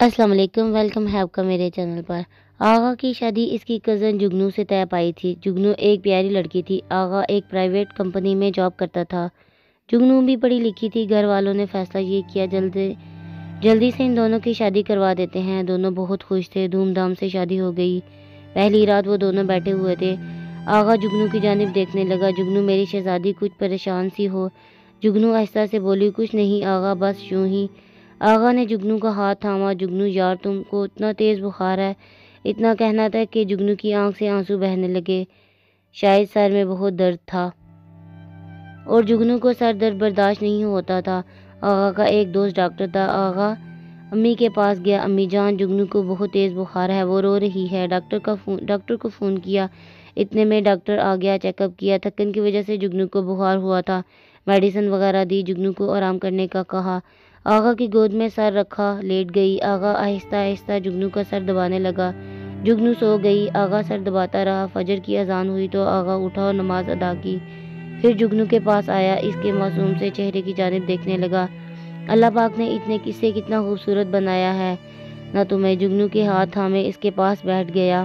السلام علیکم، ویلکم ہے آپ کا میرے چینل پر۔ آغا کی شادی اس کی کزن جگنو سے طے پائی تھی۔ جگنو ایک پیاری لڑکی تھی۔ آغا ایک پرائیویٹ کمپنی میں جاب کرتا تھا۔ جگنو بھی پڑھی لکھی تھی۔ گھر والوں نے فیصلہ یہ کیا جلدی سے ان دونوں کی شادی کروا دیتے ہیں۔ دونوں بہت خوش تھے۔ دھوم دھام سے شادی ہو گئی۔ پہلی رات وہ دونوں بیٹھے ہوئے تھے۔ آغا جگنو کی جانب دیکھنے لگا۔ جگنو میری شہزادی کچھ پریشان سی ہو۔ جگنو آہستہ سے بولی، کچھ نہیں آغا، بس یوں ہی۔ آغا نے جگنو کا ہاتھ تھاما۔ جگنو یار تم کو اتنا تیز بخار ہے، اتنا کہنا تھا کہ جگنو کی آنکھ سے آنسو بہنے لگے۔ شاید سر میں بہت درد تھا اور جگنو کو سر درد برداشت نہیں ہوتا تھا۔ آغا کا ایک دوست ڈاکٹر تھا۔ آغا امی کے پاس گیا، امی جان جگنو کو بہت تیز بخار ہے، وہ رو رہی ہے، ڈاکٹر کو فون کیا۔ اتنے میں ڈاکٹر آ گیا، چیک اپ کیا۔ تھکن کی وجہ سے جگنو کو بخار ہوا تھا، میڈیسن وغیرہ دی، جگنو کو آرام کرنے کا کہا۔ آغا کی گود میں سر رکھا، لیٹ گئی۔ آغا آہستہ آہستہ جگنو کا سر دبانے لگا۔ جگنو سو گئی۔ آغا سر دباتا رہا۔ فجر کی اذان ہوئی تو آغا اٹھا اور نماز ادا کی۔ پھر جگنو کے پاس آیا، اس کے معصوم سے چہرے کی جانب دیکھنے لگا۔ اللہ پاک نے اسے کتنا خوبصورت بنایا ہے نہ تمہیں۔ جگنو کے ہاتھ تھامے اس کے پاس بیٹھ گیا۔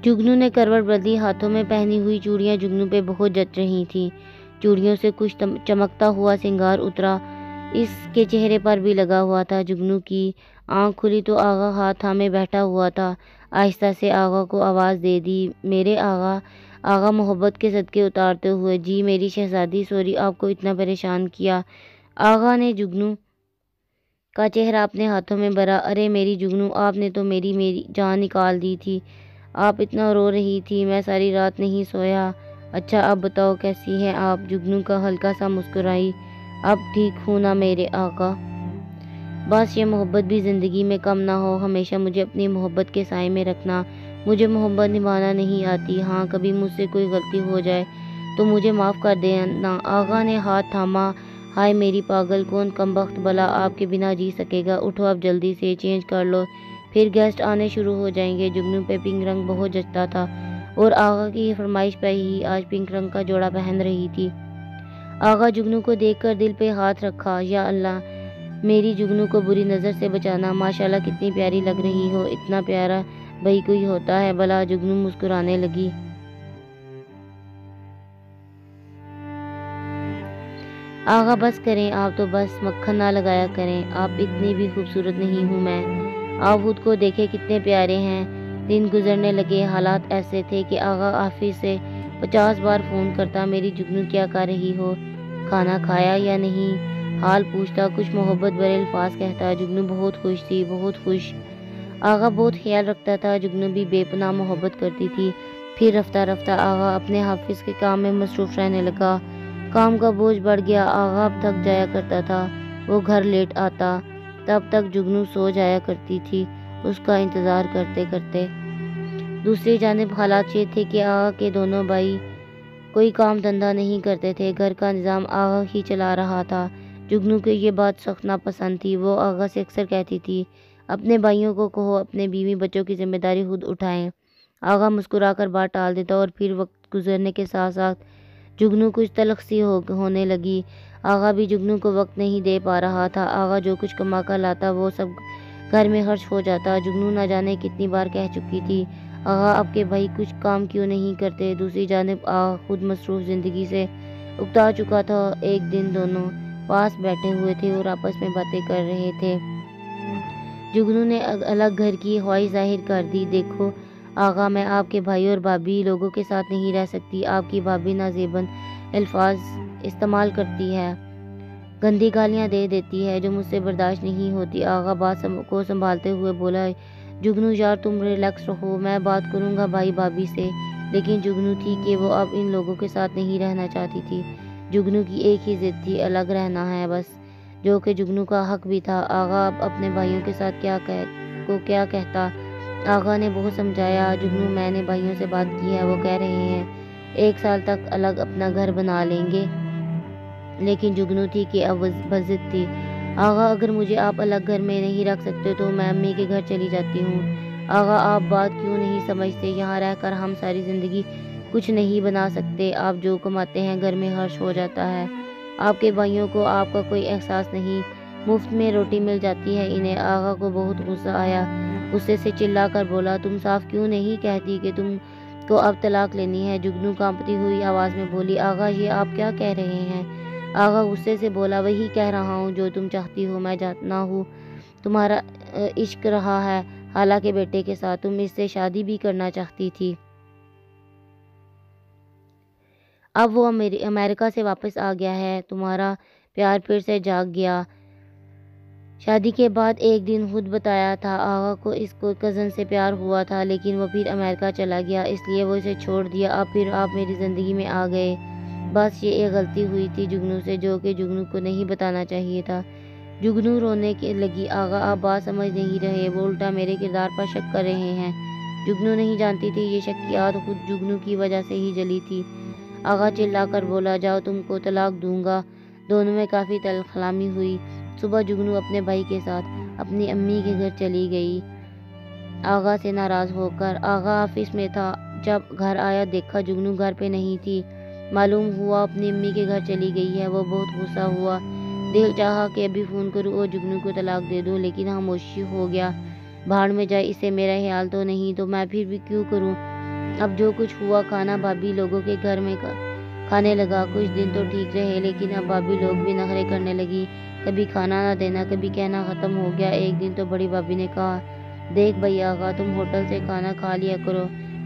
جگنو نے کروٹ بدلی۔ ہاتھوں میں پہنی ہوئی چوڑیاں جگنو پہ بہت جچ رہی تھیں۔ چوڑیوں سے کچھ چمکتا ہوا سنگار اترا، اس کے چہرے پر بھی لگا ہوا تھا۔ جگنو کی آنکھ کھلی تو آغا ہاتھ تھامے بیٹھا ہوا تھا۔ آہستہ سے آغا کو آواز دے دی، میرے آغا۔ آغا محبت کے صدقے اتارتے ہوئے، جی میری شہزادی، سوری آپ کو اتنا پریشان کیا۔ آغا نے جگنو کا چہرہ اپنے ہاتھوں میں بھرا، ارے میری جگنو، آپ نے تو میری جان نکال دی تھی، آپ اتنا رو رہی تھی، میں ساری رات نہیں سویا۔ اچھا اب بتاؤ کیسی ہیں آپ؟ جگنو کا ہلکا سا مسکرائی، اب ٹھیک ہوں نا میرے آقا؟ بس یہ محبت بھی زندگی میں کم نہ ہو، ہمیشہ مجھے اپنی محبت کے سائے میں رکھنا۔ مجھے محبت نبھانا نہیں آتی، ہاں کبھی مجھ سے کوئی غلطی ہو جائے تو مجھے معاف کر دینا۔ آغا نے ہاتھ تھاما، ہائے میری پاگل، کون کمبخت بلا آپ کے بنا جی سکے گا؟ اٹھو اب جلدی سے چینج کر لو، پھر گیسٹ آنے شروع ہو جائیں گے۔ جگنو پہ پنک رنگ بہت جچتا تھا اور آغا کی یہ فرمائش پہ ہی آج پنک رنگ کا جوڑا پہن رہی تھی۔ آغا جگنو کو دیکھ کر دل پہ ہاتھ رکھا، یا اللہ میری جگنو کو بری نظر سے بچانا، ماشاءاللہ کتنی پیاری لگ رہی ہو، اتنا پیارا بھائی کوئی ہوتا ہے بھلا؟ جگنو مسکرانے لگی۔ آغا بس کریں آپ تو، بس مکھن نہ لگایا کریں، آپ اتنی بھی خوبصورت نہیں ہوں میں، آپ خود کو دیکھے کتنے پیارے ہیں۔ دن گزرنے لگے، حالات ایسے تھے کہ آغا آفس سے 50 بار فون کرتا، میری جگنو کیا کر رہی ہو، کھانا کھایا یا نہیں، حال پوچھتا، کچھ محبت بھرے الفاظ کہتا۔ جگنو بہت خوش تھی، بہت خوش۔ آغا بہت خیال رکھتا تھا، جگنو بھی بے پناہ محبت کرتی تھی۔ پھر رفتہ رفتہ آغا اپنے آفس کے کام میں مصروف رہنے لگا۔ کام کا بوجھ بڑھ گیا، آغا اب تھک جایا کرتا تھا، وہ گھر لیٹ آتا، تب تک جگنو سو جایا کرتی تھی اس کا انتظار کرتے کرتے۔ دوسری جانب حالات یہ تھے کہ آغا کے دونوں بھائی کوئی کام دھندہ نہیں کرتے تھے، گھر کا نظام آغا ہی چلا رہا تھا۔ جگنو کو یہ بات سخت ناپسند تھی، وہ آغا سے اکثر کہتی تھی، اپنے بھائیوں کو کہو اپنے بیوی بچوں کی ذمہ داری خود اٹھائیں۔ آغا مسکرا کر بات ٹال دیتا اور پھر وقت گزرنے کے ساتھ ساتھ جگنو کچھ تلخ سی ہونے لگی۔ آغا بھی جگنو کو وقت نہیں دے پا رہا تھا۔ آغا جو کچھ کما کر لاتا وہ سب گھر میں خرچ ہو جاتا۔ جگنو نہ جانے کتنی بار کہہ چکی تھی، آغا آپ کے بھائی کچھ کام کیوں نہیں کرتے؟ دوسری جانب آغا خود مصروف زندگی سے اکتا چکا تھا۔ ایک دن دونوں پاس بیٹھے ہوئے تھے اور آپس میں باتیں کر رہے تھے۔ جگنو نے الگ گھر کی خواہش ظاہر کر دی، دیکھو آغا میں آپ کے بھائی اور بھابھی لوگوں کے ساتھ نہیں رہ سکتی، آپ کی بھابھی نازیباً الفاظ استعمال کرتی ہے، گندی گالیاں دے دیتی ہے جو مجھ سے برداشت نہیں ہوتی۔ آغا بات کو سنبھالتے ہوئے بولا، جگنو یار تم ریلیکس رہو، میں بات کروں گا بھائی بھابھی سے۔ لیکن جگنو تھی کہ وہ اب ان لوگوں کے ساتھ نہیں رہنا چاہتی تھی۔ جگنو کی ایک ہی ضد تھی، الگ رہنا ہے بس، جو کہ جگنو کا حق بھی تھا۔ آغا اب اپنے بھائیوں کے ساتھ کیا کہتا؟ آغا نے بہت سمجھایا، جگنو میں نے بھائیوں سے بات کی ہے، وہ کہہ رہے ہیں 1 سال تک الگ اپنا گھر بنا لیں گے، لیکن جگنو تھی کہ اب بضد تھی، آغا اگر مجھے آپ الگ گھر میں نہیں رکھ سکتے تو میں امی کے گھر چلی جاتی ہوں۔ آغا آپ بات کیوں نہیں سمجھتے؟ یہاں رہ کر ہم ساری زندگی کچھ نہیں بنا سکتے، آپ جو کماتے ہیں گھر میں خرچ ہو جاتا ہے۔ آپ کے بھائیوں کو آپ کا کوئی احساس نہیں، مفت میں روٹی مل جاتی ہے انہیں۔ آغا کو بہت غصہ آیا، غصے سے چلا کر بولا، تم صاف کیوں نہیں کہتی کہ تم کو اب طلاق لینی ہے؟ جگنو کانپتی ہوئی آواز میں بولی، آغا یہ آپ کیا کہہ رہے ہیں؟ آغا غصے سے بولا، وہی کہہ رہا ہوں جو تم چاہتی ہو، میں جانتا ہوں تمہارا عشق رہا ہے حالہ کے بیٹے کے ساتھ، تم اس سے شادی بھی کرنا چاہتی تھی۔ اب وہ امریکہ سے واپس آ گیا ہے، تمہارا پیار پھر سے جاگ گیا۔ شادی کے بعد ایک دن خود بتایا تھا آغا کو اس کو کزن سے پیار ہوا تھا، لیکن وہ پھر امریکہ چلا گیا، اس لیے وہ اسے چھوڑ دیا۔ اب پھر آپ میری زندگی میں آ گئے۔ بس یہ ایک غلطی ہوئی تھی جگنو سے، جو کہ جگنو کو نہیں بتانا چاہیے تھا۔ جگنو رونے لگی، آغا آپ بات سمجھ نہیں رہے، وہ الٹا میرے کردار پر شک کر رہے ہیں۔ جگنو نہیں جانتی تھی یہ شکیات خود جگنو کی وجہ سے ہی جلی تھی۔ آغا چلا کر بولا، جاؤ تم کو طلاق دوں گا۔ دونوں میں کافی کلامی ہوئی۔ صبح جگنو اپنے بھائی کے ساتھ اپنی امی کے گھر چلی گئی آغا سے ناراض ہو کر۔ آغا آفس میں تھا، جب گھر آیا دیکھا جگنو گھر پہ نہیں تھی، معلوم ہوا اپنی امی کے گھر چلی گئی ہے۔ وہ بہت غصہ ہوا، دل چاہا کہ ابھی فون کروں اور جگنو کو طلاق دے دوں، لیکن خاموشی ہو گیا۔ بھاڑ میں جائے، اسے میرا خیال تو نہیں تو میں پھر بھی کیوں کروں؟ اب جو کچھ ہوا، کھانا بھابھی لوگوں کے گھر میں کھانے لگا۔ کچھ دن تو ٹھیک رہے، لیکن اب بھابھی لوگ بھی نخرے کرنے لگی، کبھی کھانا نہ دینا، کبھی کہنا ختم ہو گیا۔ ایک دن تو بڑی بھابھی نے کہا، دیکھ بھائی آغا، تم ہوٹل سے کھانا کھا لیا کرو،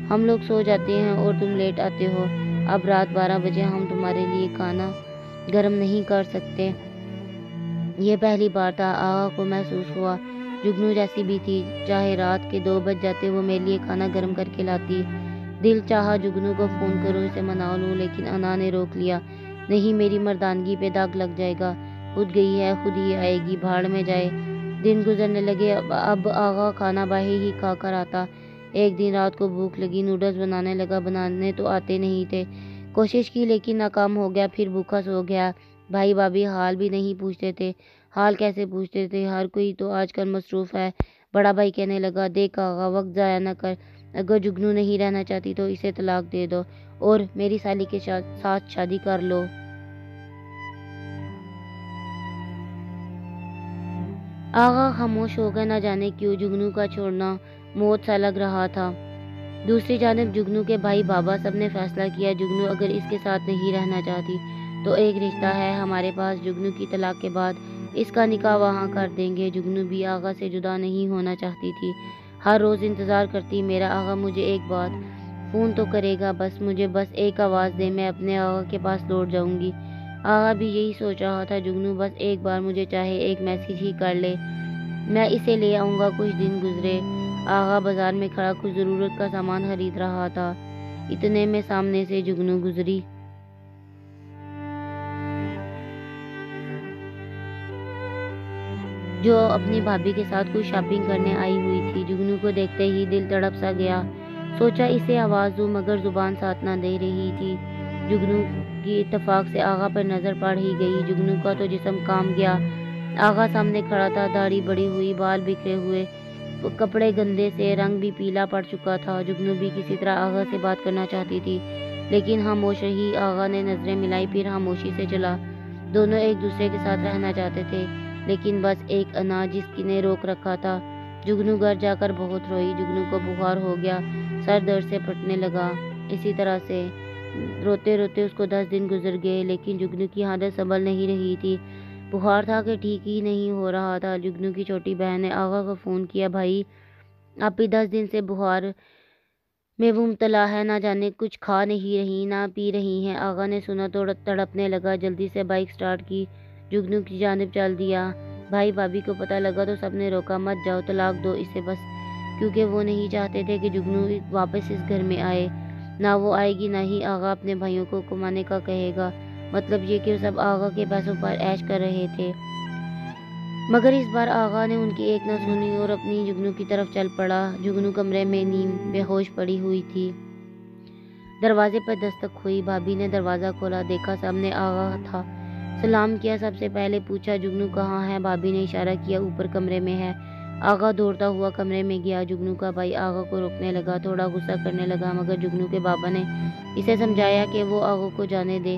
ہم لوگ سو جاتے ہیں اور تم لیٹ آتے ہو، اب رات 12 بجے ہم تمہارے لیے کھانا گرم نہیں کر سکتے۔ یہ پہلی بار تھا آغا کو محسوس ہوا، جگنو جیسی بھی تھی، چاہے رات کے 2 بج جاتے وہ میرے لیے کھانا گرم کر کے لاتی۔ دل چاہا جگنو کو فون کروں، اسے منا لوں، لیکن انا نے روک لیا، نہیں میری مردانگی پہ داغ لگ جائے گا، خود گئی ہے خود ہی آئے گی، بھاڑ میں جائے۔ دن گزرنے لگے، اب آغا کھانا باہر ہی کھا کر آتا۔ ایک دن رات کو بھوک لگی، نوڈلز بنانے لگا، بنانے تو آتے نہیں تھے، کوشش کی لیکن ناکام ہو گیا، پھر بھوکا سو گیا۔ بھائی بھابھی حال بھی نہیں پوچھتے تھے، حال کیسے پوچھتے تھے، ہر کوئی تو آج کل مصروف ہے۔ بڑا بھائی کہنے لگا، دیکھ آغا، وقت ضائع نہ کر، اگر جگنو نہیں رہنا چاہتی تو اسے طلاق دے دو اور میری سالی کے ساتھ شادی کر لو۔ آغا خاموش ہو گئے، نہ جانے کیوں جگنو کا چھوڑنا موت سا لگ رہا تھا۔ دوسری جانب جگنو کے بھائی بابا سب نے فیصلہ کیا، جگنو اگر اس کے ساتھ نہیں رہنا چاہتی تو ایک رشتہ ہے ہمارے پاس، جگنو کی طلاق کے بعد اس کا نکاح وہاں کر دیں گے۔ جگنو بھی آغا سے جدا نہیں ہونا چاہتی تھی، ہر روز انتظار کرتی، میرا آغا مجھے ایک بات فون تو کرے گا، مجھے بس ایک آواز دے، میں اپنے آغا کے پاس لوٹ جاؤں گی۔ آغا بھی یہی سوچ رہا تھا، جگنو بس ایک بار مجھے چاہے ایک میسج ہی کر لے، میں اسے لے آؤں گا۔ کچھ دن گزرے، آغا بازار میں کھڑا کچھ ضرورت کا سامان خرید رہا تھا، اتنے میں سامنے سے جگنو گزری۔ جو اپنی بھابھی کے ساتھ کچھ شاپنگ کرنے آئی ہوئی تھی۔ جگنو کو دیکھتے ہی دل تڑپ سا گیا، سوچا اسے آواز دوں، مگر زبان ساتھ نہ دے رہی تھی۔ جگنو کی اتفاق سے آغا پر نظر پڑ ہی گئی، جگنو کا تو جسم کانپ گیا۔ آغا سامنے کھڑا تھا، داڑھی بڑھی ہوئی، بال بکھرے ہوئے، کپڑے گندے سے، رنگ بھی پیلا پڑ چکا تھا۔ جگنو بھی کسی طرح آغا سے بات کرنا چاہتی تھی، لیکن خاموش رہی۔ آغا نے نظریں ملائی، پھر خاموشی سے چلا۔ دونوں ایک دوسرے کے ساتھ رہنا چاہتے تھے، لیکن بس ایک انا جس نے روک رکھا تھا۔ جگنو گھر جا کر بہت روئی، جگنو کو بخار ہو گیا، سر درد سے پھٹنے لگا۔ اسی طرح سے روتے روتے اس کو 10 دن گزر گئے، لیکن جگنو کی حالت سنبھل نہیں رہی تھی، بخار تھا کہ ٹھیک ہی نہیں ہو رہا تھا۔ جگنو کی چھوٹی بہن نے آغا کو فون کیا، بھائی آپ بھی 10 دن سے بخار میں وہ مبتلا ہے، نہ جانے کچھ کھا نہیں رہی نہ پی رہی ہیں۔ آغا نے سنا تو تڑپنے لگا، جلدی سے بائک سٹارٹ کی، جگنو کی جانب چل دیا۔ بھائی بھابھی کو پتہ لگا تو سب نے روکا، مت جاؤ، طلاق دو اسے بس، کیونکہ وہ نہیں چاہتے تھے کہ جگنو واپس اس گھر میں آئے، نہ وہ آئے گی، نہ ہی آغا اپنے بھائیوں کو کمانے کا کہے گا، مطلب یہ کہ سب آغا کے پیسوں پر عیش کر رہے تھے۔ مگر اس بار آغا نے ان کی ایک نہ سنی اور اپنی جگنو کی طرف چل پڑا۔ جگنو کمرے میں نیم بے ہوش پڑی ہوئی تھی۔ دروازے پر دستک ہوئی، بھابھی نے دروازہ کھولا، دیکھا سامنے آغا تھا، سلام کیا، سب سے پہلے پوچھا جگنو کہاں ہے؟ بھابھی نے اشارہ کیا، اوپر کمرے میں ہے۔ آغا دوڑتا ہوا کمرے میں گیا، جگنو کا بھائی آغا کو روکنے لگا، تھوڑا غصہ کرنے لگا، مگر جگنو کے بابا نے اسے سمجھایا کہ وہ آغا کو جانے دے،